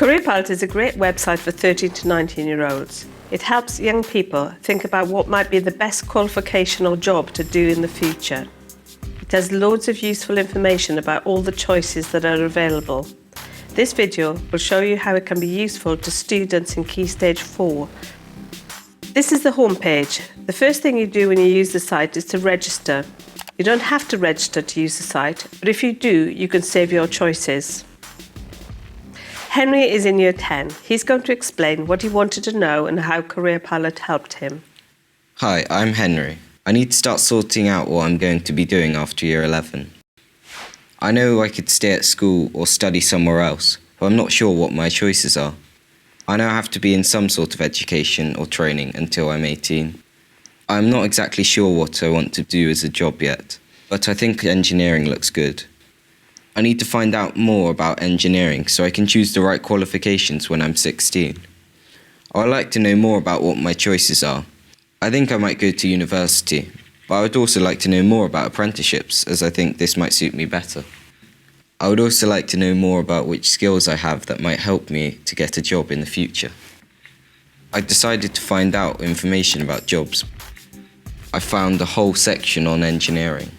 Career Pilot is a great website for 13 to 19-year-olds. It helps young people think about what might be the best qualification or job to do in the future. It has loads of useful information about all the choices that are available. This video will show you how it can be useful to students in Key Stage 4. This is the home page. The first thing you do when you use the site is to register. You don't have to register to use the site, but if you do, you can save your choices. Henry is in Year 10. He's going to explain what he wanted to know and how Career Pilot helped him. Hi, I'm Henry. I need to start sorting out what I'm going to be doing after Year 11. I know I could stay at school or study somewhere else, but I'm not sure what my choices are. I know I have to be in some sort of education or training until I'm 18. I'm not exactly sure what I want to do as a job yet, but I think engineering looks good. I need to find out more about engineering so I can choose the right qualifications when I'm 16. I would like to know more about what my choices are. I think I might go to university, but I would also like to know more about apprenticeships, as I think this might suit me better. I would also like to know more about which skills I have that might help me to get a job in the future. I decided to find out information about jobs. I found a whole section on engineering.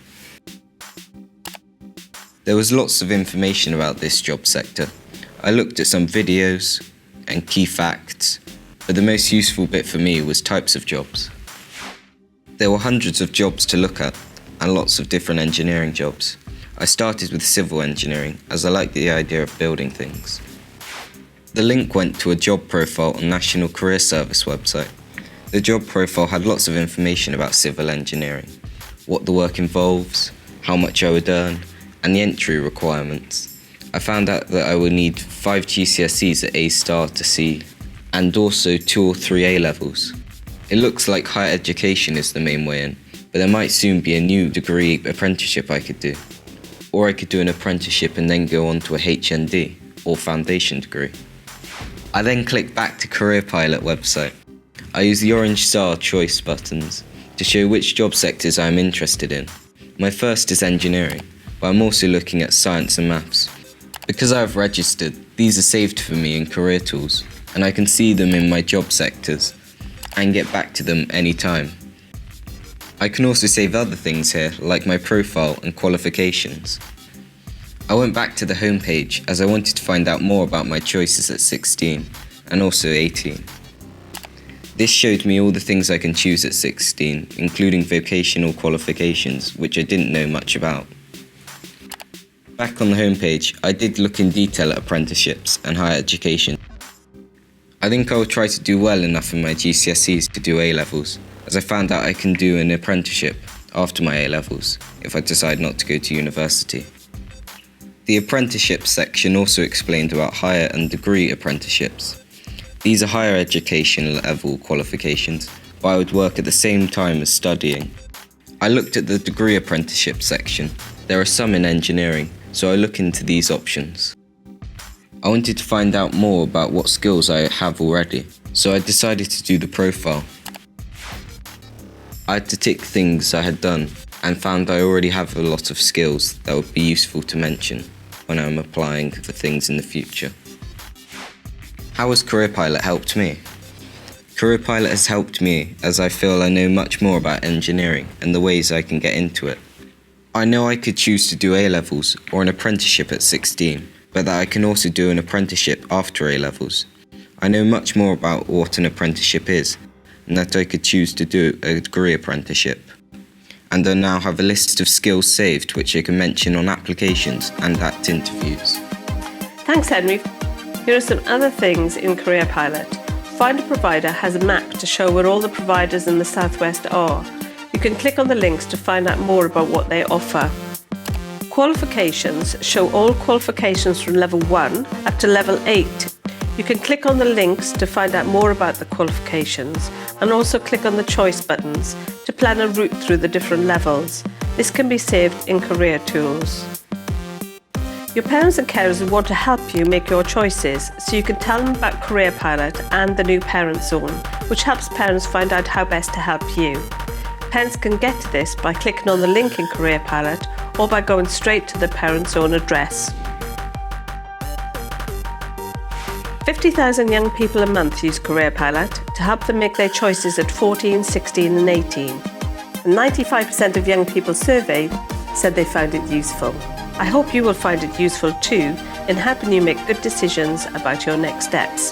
There was lots of information about this job sector. I looked at some videos and key facts, but the most useful bit for me was types of jobs. There were hundreds of jobs to look at and lots of different engineering jobs. I started with civil engineering as I liked the idea of building things. The link went to a job profile on National Career Service website. The job profile had lots of information about civil engineering, what the work involves, how much I would earn, and the entry requirements. I found out that I would need 5 GCSEs at A star to C, and also 2 or 3 A levels. It looks like higher education is the main way in, but there might soon be a new degree apprenticeship I could do. Or I could do an apprenticeship and then go on to a HND, or foundation degree. I then clicked back to Career Pilot website. I use the orange star choice buttons to show which job sectors I am interested in. My first is engineering, but I'm also looking at science and maths. Because I have registered, these are saved for me in Career Tools, and I can see them in my job sectors and get back to them anytime. I can also save other things here, like my profile and qualifications. I went back to the home page as I wanted to find out more about my choices at 16 and also 18. This showed me all the things I can choose at 16, including vocational qualifications, which I didn't know much about. Back on the homepage, I did look in detail at apprenticeships and higher education. I think I will try to do well enough in my GCSEs to do A-levels, as I found out I can do an apprenticeship after my A-levels if I decide not to go to university. The apprenticeship section also explained about higher and degree apprenticeships. These are higher education level qualifications, but I would work at the same time as studying. I looked at the degree apprenticeship section. There are some in engineering, so I look into these options. I wanted to find out more about what skills I have already, so I decided to do the profile. I had to tick things I had done and found I already have a lot of skills that would be useful to mention when I'm applying for things in the future. How has Career Pilot helped me? Career Pilot has helped me as I feel I know much more about engineering and the ways I can get into it. I know I could choose to do A-levels or an apprenticeship at 16, but that I can also do an apprenticeship after A-levels. I know much more about what an apprenticeship is, and that I could choose to do a degree apprenticeship. And I now have a list of skills saved which I can mention on applications and at interviews. Thanks, Henry. Here are some other things in Career Pilot. Find a Provider has a map to show where all the providers in the Southwest are. You can click on the links to find out more about what they offer. Qualifications show all qualifications from level 1 up to level 8. You can click on the links to find out more about the qualifications and also click on the choice buttons to plan a route through the different levels. This can be saved in Career Tools. Your parents and carers want to help you make your choices, so you can tell them about Career Pilot and the new Parent Zone, which helps parents find out how best to help you. Parents can get to this by clicking on the link in Career Pilot or by going straight to the Parent Zone address. 50,000 young people a month use Career Pilot to help them make their choices at 14, 16 and 18. And 95% of young people surveyed said they found it useful. I hope you will find it useful too in helping you make good decisions about your next steps.